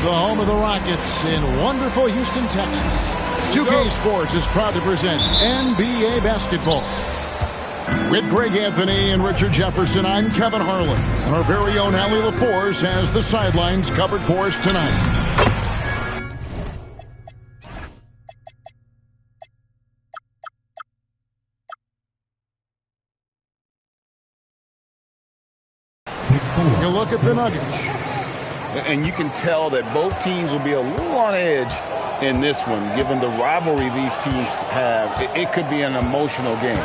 the home of the Rockets in wonderful Houston, Texas. 2K Sports is proud to present NBA basketball. With Greg Anthony and Richard Jefferson, I'm Kevin Harlan. And our very own Allie LaForce has the sidelines covered for us tonight. You look at the Nuggets. And you can tell that both teams will be a little on edge in this one, given the rivalry these teams have. It could be an emotional game.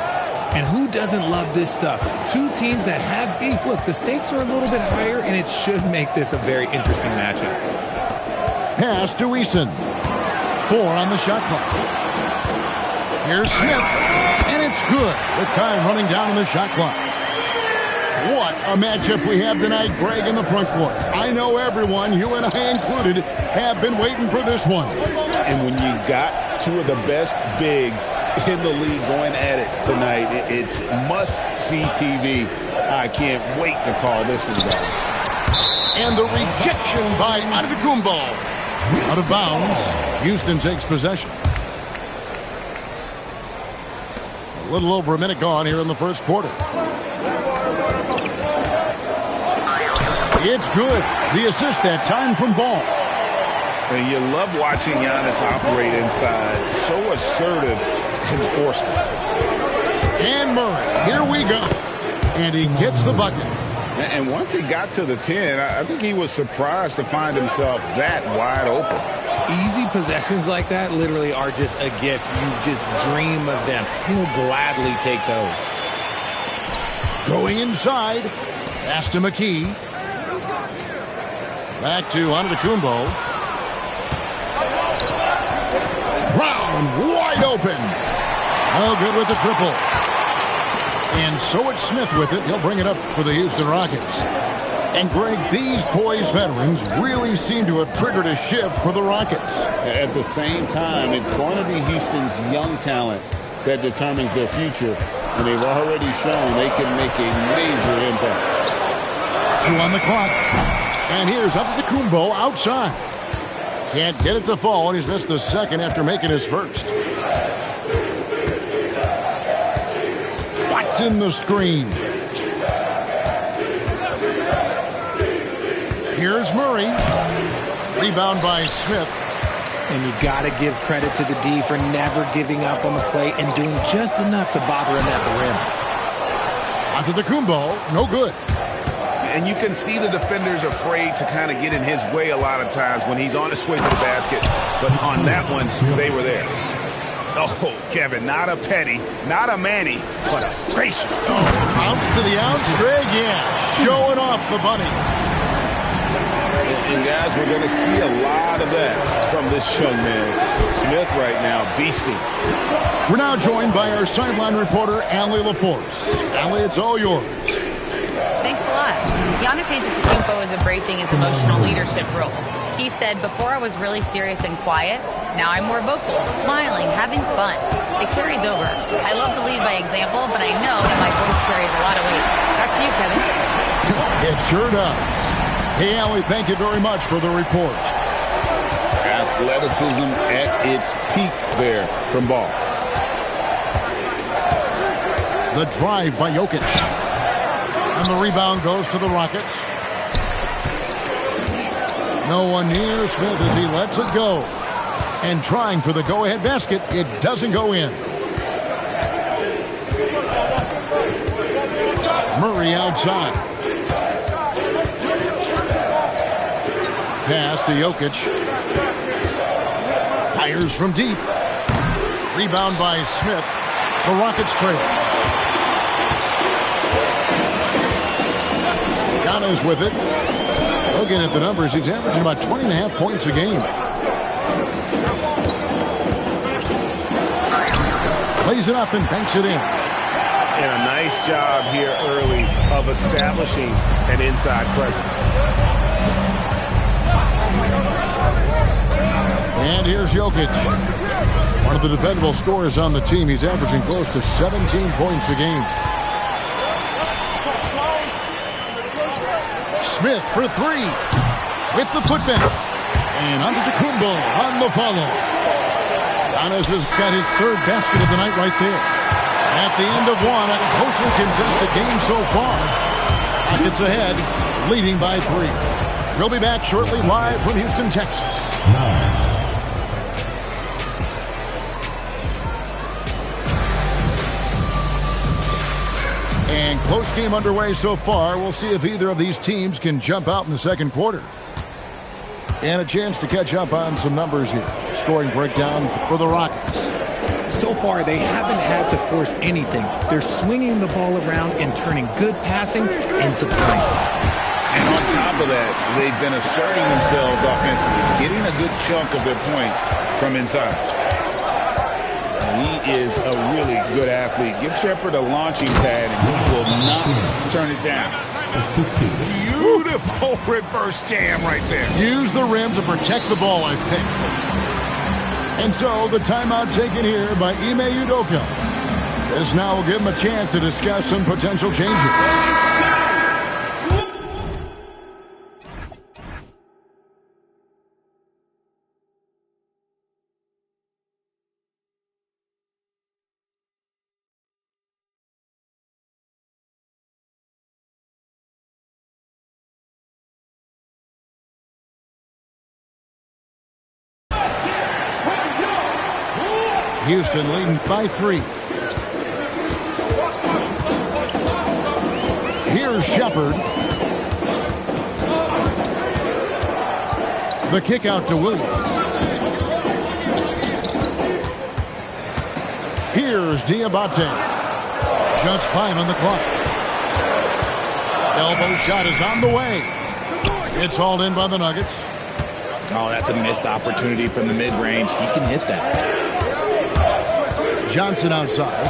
And who doesn't love this stuff? Two teams that have beef. Look, the stakes are a little bit higher, and it should make this a very interesting matchup. Pass to Eason. 4 on the shot clock. Here's Smith, and it's good. The time running down on the shot clock. What a matchup we have tonight, Greg, in the front court. I know everyone, you and I included, have been waiting for this one. And when you got two of the best bigs in the league going at it tonight, it's must-see TV. I can't wait to call this one, guys. And the rejection by Antetokounmpo. Out of bounds. Houston takes possession. A little over a minute gone here in the first quarter. It's good. The assist that time from Ball. And you love watching Giannis operate inside. So assertive enforcement. And Murray, here we go. And he gets the bucket. And once he got to the 10, I think he was surprised to find himself that wide open. Easy possessions like that literally are just a gift. You just dream of them. He'll gladly take those. Going inside. Pass to McKee. Back to Antetokounmpo. Brown wide open. Oh, good with the triple. And so it's Smith with it. He'll bring it up for the Houston Rockets. And Greg, these poised veterans really seem to have triggered a shift for the Rockets. At the same time, it's going to be Houston's young talent that determines their future. And they've already shown they can make a major impact. 2 on the clock. And here's Antetokounmpo outside. Can't get it to fall, and he's missed the second after making his first. Watson the screen. Here's Murray. Rebound by Smith. And you got to give credit to the D for never giving up on the play and doing just enough to bother him at the rim. Antetokounmpo, no good. And you can see the defenders afraid to kind of get in his way a lot of times when he's on his way to the basket. But on that one, they were there. Oh, Kevin, not a Petty, not a Manny, but a facial. Oh, ounce to the ounce, Greg, yeah. Showing off the bunny. And guys, we're going to see a lot of that from this young man. Smith right now, beasting. We're now joined by our sideline reporter, Allie LaForce. Allie, it's all yours. Thanks a lot. Giannis Antetokounmpo is embracing his emotional leadership role. He said, before I was really serious and quiet, now I'm more vocal, smiling, having fun. It carries over. I love to lead by example, but I know that my voice carries a lot of weight. Back to you, Kevin. It sure does. Hey, Allie, thank you very much for the report. Athleticism at its peak there from Ball. The drive by Jokic. And the rebound goes to the Rockets. No one near Smith as he lets it go. And trying for the go-ahead basket, it doesn't go in. Murray outside. Pass to Jokic. Fires from deep. Rebound by Smith. The Rockets trail. Giannis with it. Looking at the numbers, he's averaging about 20.5 points a game. Plays it up and banks it in. And a nice job here early of establishing an inside presence. And here's Jokic. One of the dependable scorers on the team. He's averaging close to 17 points a game. Smith for 3 with the putback. And Antetokounmpo on the follow. Giannis has got his third basket of the night right there. At the end of one, a closely contested game so far. Rockets ahead, leading by 3. We'll be back shortly live from Houston, Texas. And close game underway so far. We'll see if either of these teams can jump out in the second quarter. And a chance to catch up on some numbers here. Scoring breakdown for the Rockets. So far, they haven't had to force anything. They're swinging the ball around and turning good passing into points. And on top of that, they've been asserting themselves offensively, getting a good chunk of their points from inside. He is a really good athlete. Give Shepherd a launching pad, and he will not turn it down. Beautiful reverse jam right there. Use the rim to protect the ball, I think. And so the timeout taken here by Ime Udoka. This now will give him a chance to discuss some potential changes. Houston leading by 3. Here's Shepherd. The kick out to Williams. Here's Diabate. Just 5 on the clock. Elbow shot is on the way. It's hauled in by the Nuggets. Oh, that's a missed opportunity from the mid-range. He can hit that. Johnson outside.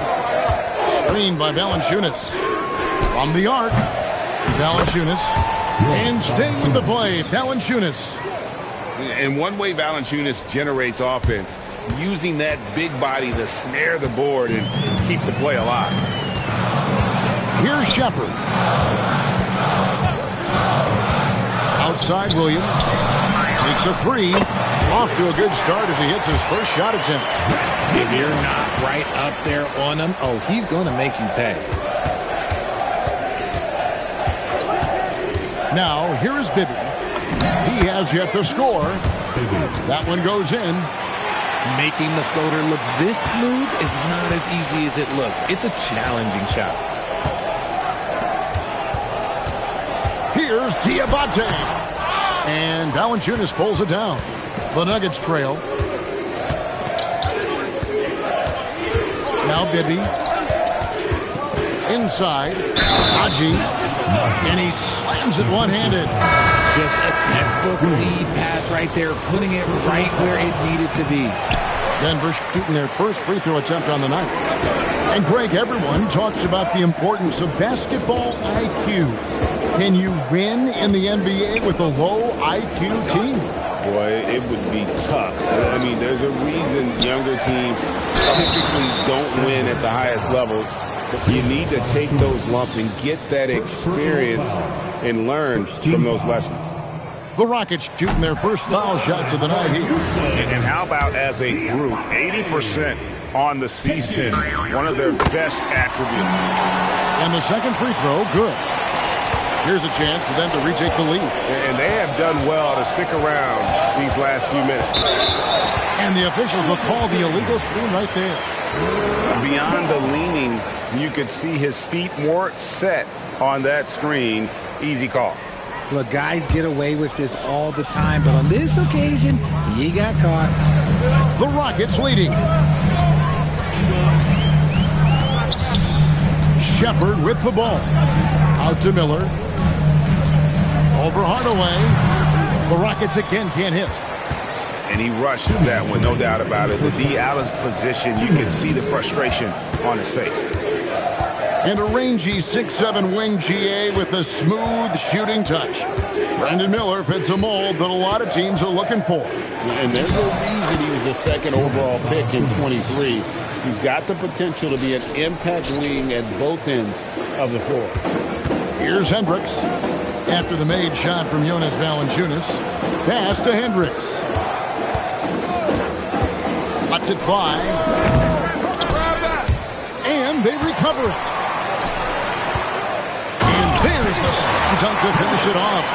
Screened by Valanciunas. From the arc. Valanciunas. And staying with the play, Valanciunas. And one way Valanciunas generates offense, using that big body to snare the board and keep the play alive. Here's Shepherd. Outside Williams. Takes a 3. Off to a good start as he hits his first shot attempt. If you're not right up there on him, oh, he's going to make you pay. Now, here is Bibby. He has yet to score. That one goes in. Making the floater look this smooth is not as easy as it looked. It's a challenging shot. Here's Diabate. And Valanciunas pulls it down. The Nuggets trail. Now Bibby. Inside. Haji. And he slams it one-handed. Just a textbook lead pass right there, putting it right where it needed to be. Denver shooting their first free throw attempt on the night. And Greg, everyone talks about the importance of basketball IQ. Can you win in the NBA with a low IQ team? Boy, it would be tough. I mean, there's a reason younger teams typically don't win at the highest level. But you need to take those lumps and get that experience and learn from those lessons. The Rockets shooting their first foul shots of the night here. And how about as a group, 80% on the season, one of their best attributes. And the second free throw, good. Here's a chance for them to retake the lead. And they have done well to stick around these last few minutes. And the officials will call the illegal screen right there. Beyond the leaning, you could see his feet weren't set on that screen. Easy call. Look, guys get away with this all the time, but on this occasion, he got caught. The Rockets leading. Shepherd with the ball. Out to Miller. Over Hardaway. The Rockets again can't hit. And he rushed that one, no doubt about it. The D out of position, you can see the frustration on his face. And a rangy 6'7" wing GA with a smooth shooting touch. Brandon Miller fits a mold that a lot of teams are looking for. And there's a reason he was the second overall pick in 23. He's got the potential to be an impact wing at both ends of the floor. Here's Hendricks. After the made shot from Jonas Valanciunas. Pass to Hendricks. Lets it fly. And they recover it. And there's the slam dunk to finish it off.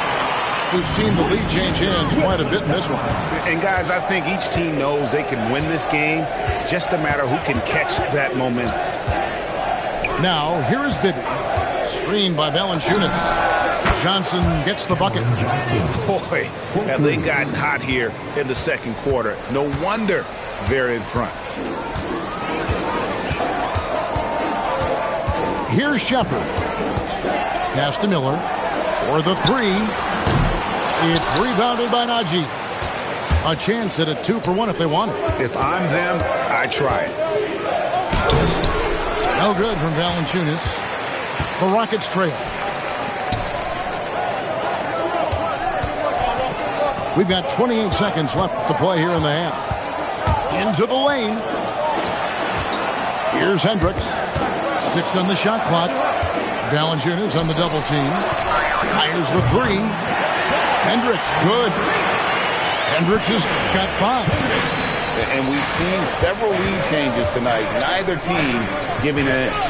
We've seen the lead change hands quite a bit in this one. And, guys, I think each team knows they can win this game. Just a matter who can catch that momentum. Now, here is Bibby. Screened by Valanciunas. Johnson gets the bucket. Boy, have they gotten hot here in the second quarter. No wonder they're in front. Here's Shepard. Pass to Miller. For the three. It's rebounded by Najee. A chance at a 2-for-1 if they want it. If I'm them, I try it. No good from Valanciunas. The Rockets trail. We've got 28 seconds left to play here in the half. Into the lane. Here's Hendricks. 6 on the shot clock. Valanciunas on the double team. Fires the three. Hendricks, good. Hendricks has got 5. And we've seen several lead changes tonight. Neither team giving an inch.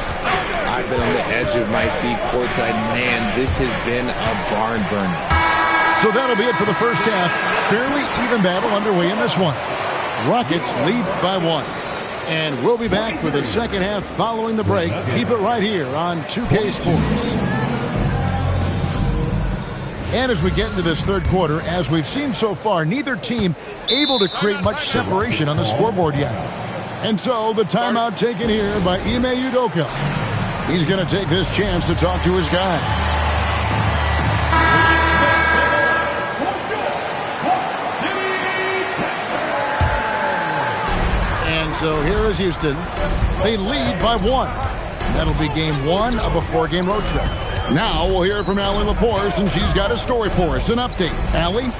I've been on the edge of my seat courtside. Man, this has been a barn burner. So that'll be it for the first half. Fairly even battle underway in this one. Rockets lead by 1. And we'll be back for the second half following the break. Keep it right here on 2K Sports. And as we get into this third quarter, as we've seen so far, neither team able to create much separation on the scoreboard yet. And so the timeout taken here by Ime Udoka. He's going to take this chance to talk to his guy. And so here is Houston. They lead by 1. That'll be game 1 of a 4-game road trip. Now we'll hear from Allie LaForce, and she's got a story for us. An update. Allie?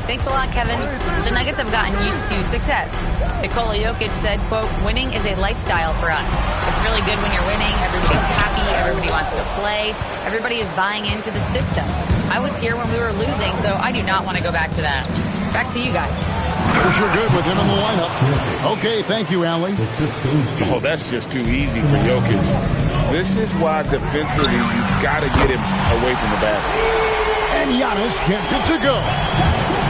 Thanks a lot, Kevin. The Nuggets have gotten used to success. Nikola Jokic said, quote, winning is a lifestyle for us. It's really good when you're winning. Everybody's happy. Everybody wants to play. Everybody is buying into the system. I was here when we were losing, so I do not want to go back to that. Back to you guys. You're good with him in the lineup. Okay, thank you, Allie. Oh, that's just too easy for Jokic. This is why defensively you've got to get him away from the basket. And Giannis gets it to go.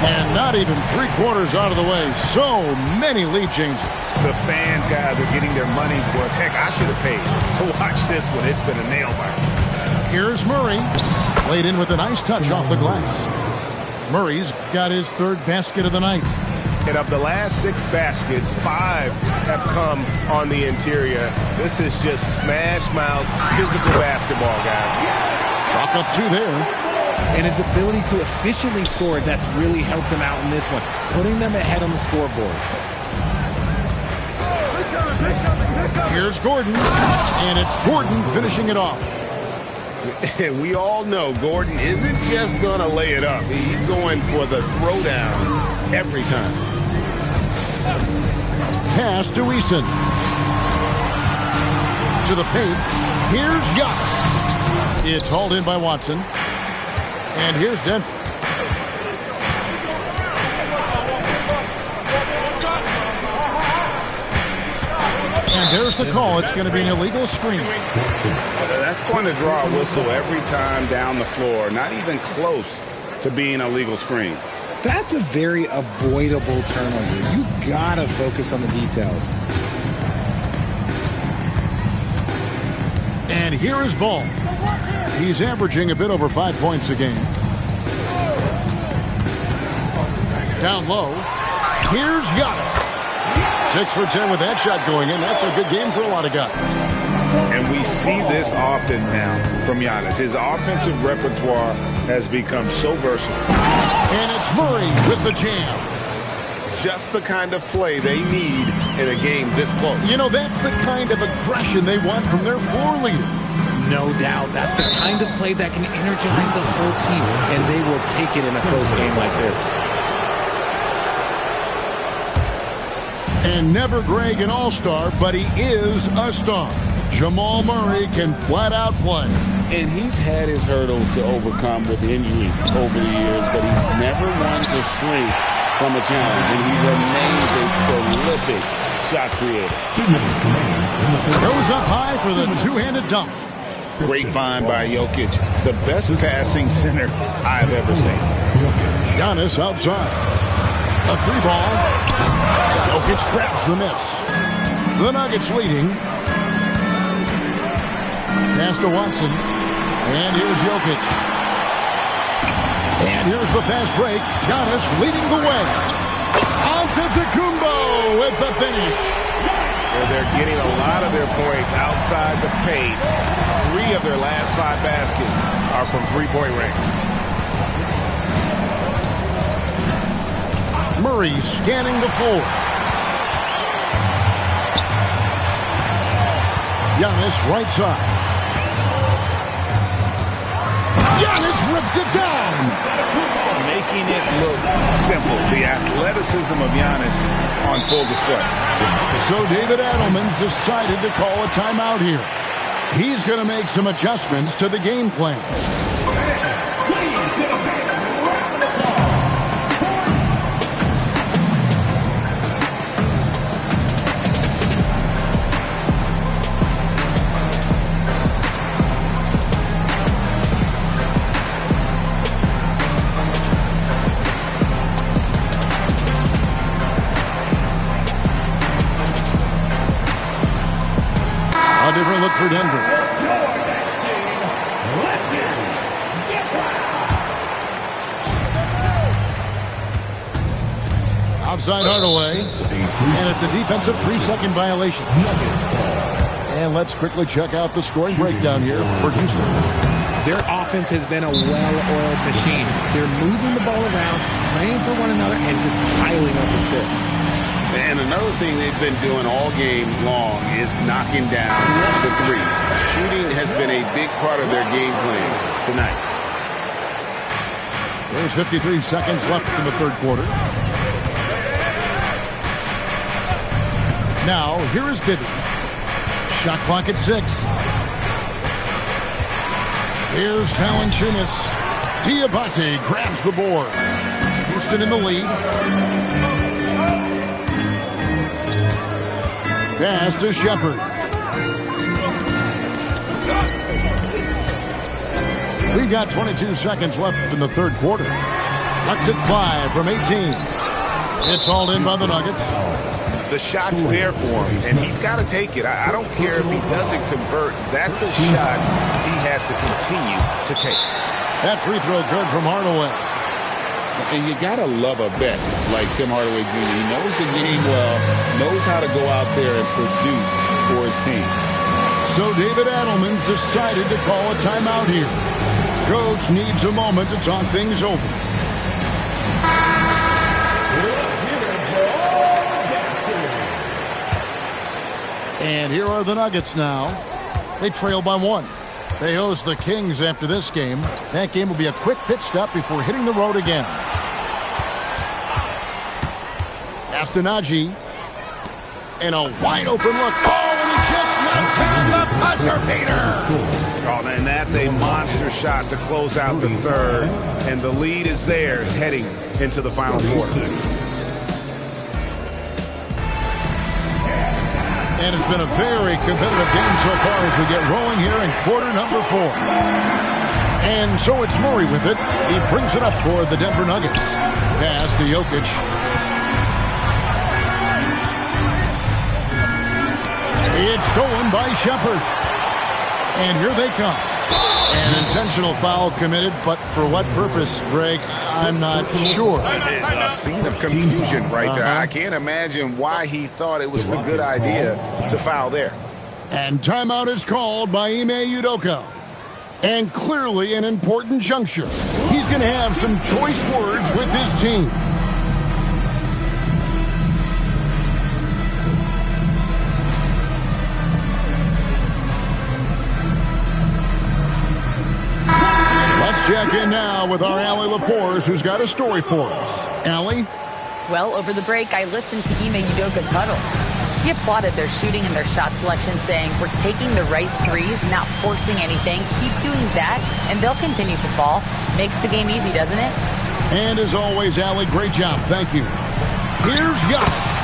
And not even 3/4 out of the way. So many lead changes. The fans, guys, are getting their money's worth. Heck, I should have paid to watch this one. It's been a nail biter. Here's Murray. Played in with a nice touch off the glass. Murray's got his 3rd basket of the night. And of the last 6 baskets, 5 have come on the interior. This is just smash-mouth physical basketball, guys. Chalk up 2 there. And his ability to efficiently score, that's really helped him out in this one, putting them ahead on the scoreboard. Here's Gordon. And it's Gordon finishing it off. And we all know Gordon isn't just going to lay it up. He's going for the throwdown every time. Pass to Eason. To the paint. Here's Giannis. It's hauled in by Watson. And here's Denver. And there's the call. It's going to be an illegal screen. That's going to draw a whistle every time down the floor. Not even close to being a legal screen. That's a very avoidable turnover. You gotta focus on the details. And here is Ball. He's averaging a bit over 5 points a game. Down low. Here's Giannis. 6 for 10 with that shot going in. That's a good game for a lot of guys. And we see this often now from Giannis. His offensive repertoire has become so versatile. And it's Murray with the jam. Just the kind of play they need in a game this close. You know, that's the kind of aggression they want from their floor leader. No doubt. That's the kind of play that can energize the whole team, and they will take it in a close game like this. And never Greg an all-star, but he is a star. Jamal Murray can flat out play. And he's had his hurdles to overcome with injury over the years, but he's never one to shrink from a challenge, and he remains a prolific shot creator. Goes up high for the two-handed dunk. Great find by Jokic. The best passing center I've ever seen. Giannis outside. A three ball. Jokic grabs the miss. The Nuggets leading. Pass to Watson. And here's Jokic. And here's the fast break. Giannis leading the way. Antetokounmpo with the finish. So they're getting a lot of their points outside the paint. 3 of their last 5 baskets are from three-point range. Murray scanning the floor. Giannis right side. Giannis rips it down. Making it look simple. The athleticism of Giannis on full display. So David Adelman's decided to call a timeout here. He's going to make some adjustments to the game plan. A different look for Denver. Outside Hardaway. And it's a defensive 3-second violation. And let's quickly check out the scoring breakdown here for Houston. Their offense has been a well-oiled machine. They're moving the ball around, playing for one another, and just piling up assists. And another thing they've been doing all game long is knocking down the three. Shooting has been a big part of their game plan tonight. There's 53 seconds left in the third quarter. Now, here is Bibby. Shot clock at 6. Here's Valanciunas. Diabate grabs the board. Houston in the lead. Pass to Shepard. We've got 22 seconds left in the third quarter. Lets it fly from 18. It's hauled in by the Nuggets. The shot's there for him, and he's got to take it. I don't care if he doesn't convert. That's a shot he has to continue to take. That free throw good from Hardaway. And you got to love a vet like Tim Hardaway Jr. He knows the game well, knows how to go out there and produce for his team. So David Adelman's decided to call a timeout here. Coach needs a moment to talk things over. And here are the Nuggets now. They trail by 1. They host the Kings after this game. That game will be a quick pit stop before hitting the road again. Astanaji. And a wide open look. Oh, and he just knocked down the buzzer beater. Oh, and that's a monster shot to close out the third. And the lead is theirs heading into the final quarter. And it's been a very competitive game so far as we get rolling here in quarter number 4. And so it's Murray with it. He brings it up for the Denver Nuggets. Pass to Jokic. It's stolen by Shepard. And here they come. An intentional foul committed, but for what purpose, Greg? I'm not sure. A scene of confusion right there. I can't imagine why he thought it was a good idea to foul there. And timeout is called by Ime Udoka. And clearly an important juncture. He's going to have some choice words with his team. Check in now with our Allie LaForce, who's got a story for us. Allie? Well, over the break, I listened to Ime Udoka's huddle. He applauded their shooting and their shot selection, saying, "We're taking the right threes, not forcing anything. Keep doing that, and they'll continue to fall." Makes the game easy, doesn't it? And as always, Allie, great job. Thank you. Here's Giannis.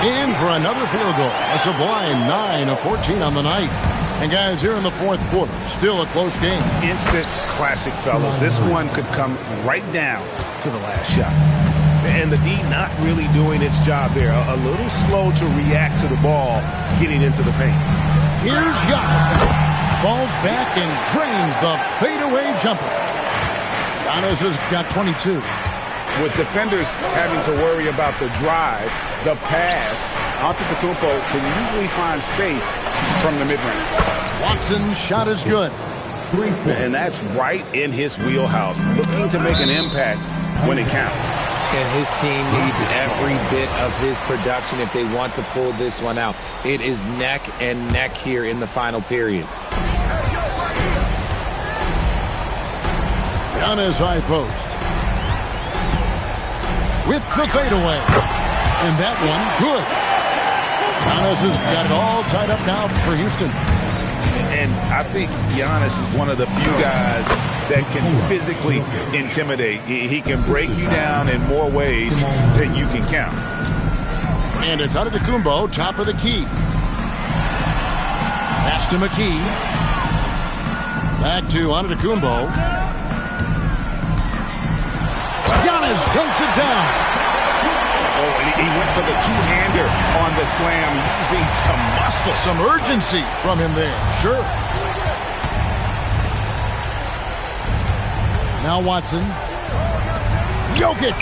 In for another field goal. A sublime 9 of 14 on the night. And guys, here in the fourth quarter, still a close game. Instant classic, fellas. This one could come right down to the last shot. And the D not really doing its job there. A little slow to react to the ball getting into the paint. Here's Giannis. Falls back and drains the fadeaway jumper. Giannis has got 22. With defenders having to worry about the drive, the pass, Antetokounmpo can usually find space from the mid-range. Watson's shot is good. And that's right in his wheelhouse, looking to make an impact when it counts. And his team needs every bit of his production if they want to pull this one out. It is neck and neck here in the final period. Giannis high post. With the fadeaway. And that one, good. Giannis has got it all tied up now for Houston. And I think Giannis is one of the few guys that can physically intimidate. He can break you down in more ways than you can count. And it's Antetokounmpo, top of the key. Pass to McKee. Back to Antetokounmpo. Giannis dunks it down. Oh, and he went for the two-hander on the slam, using some muscle. Some urgency from him there, sure. Now Watson. Jokic.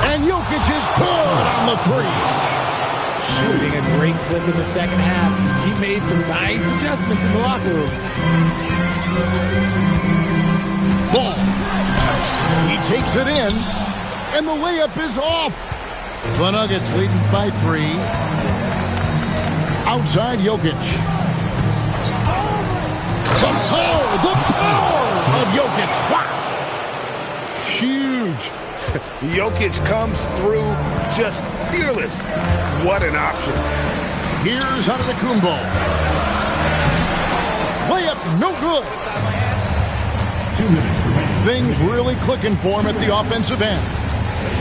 And Jokic is good on the three. Shooting a great clip in the second half. He made some nice adjustments in the locker room. Ball. He takes it in, and the layup is off. The Nuggets leading by 3. Outside Jokic. The power of Jokic. Wow. Huge. Jokic comes through just fearless. What an option. Here's Antetokounmpo. Layup no good. 2 minutes. Things really clicking for him at the offensive end.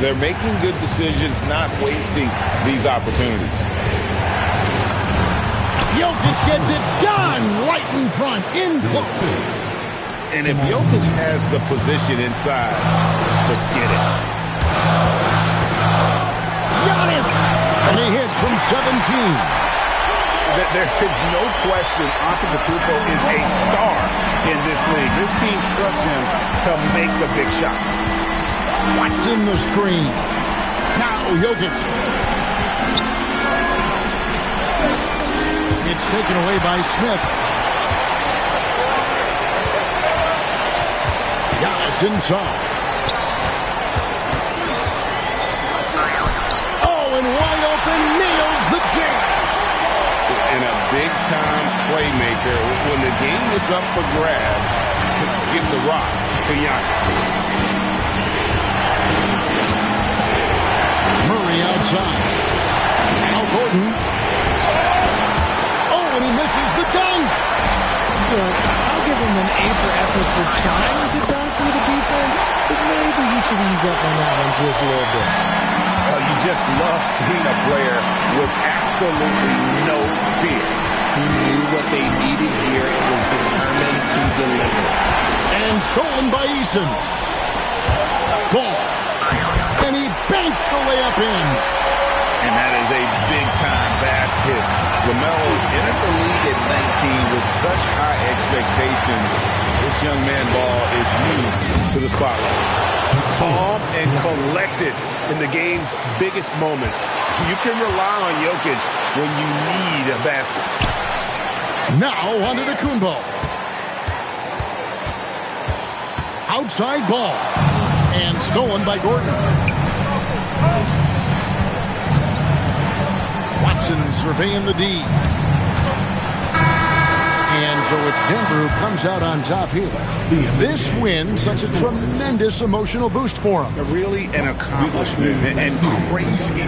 They're making good decisions, not wasting these opportunities. Jokic gets it done right in front, in close. And if Jokic has the position inside, forget it. Giannis! And he hits from 17. There is no question Antetokounmpo is a star in this league. This team trusts him to make the big shot. Watson the screen. Now Jokic. It's taken away by Smith. Giannis inside. Oh, and wide open, nails the jam. And a big-time playmaker. When the game is up for grabs, give the rock to Giannis. Murray outside. Now Gordon. Oh, and he misses the dunk. I'll give him an A for effort for trying to dunk through the defense, but maybe he should ease up on that one just a little bit. You just love seeing a player with absolutely no fear. He knew what they needed here and was determined to deliver. And stolen by Eason. Ball. And he banks the layup in. And that is a big-time basket. LaMelo entered the league at 19 with such high expectations. This young man ball is used to the spotlight. Calm and collected in the game's biggest moments. You can rely on Jokic when you need a basket. Now Antetokounmpo. Outside ball. And stolen by Gordon. Watson surveying the D. And so it's Denver who comes out on top here. This win, such a tremendous emotional boost for him. Really an accomplishment and crazy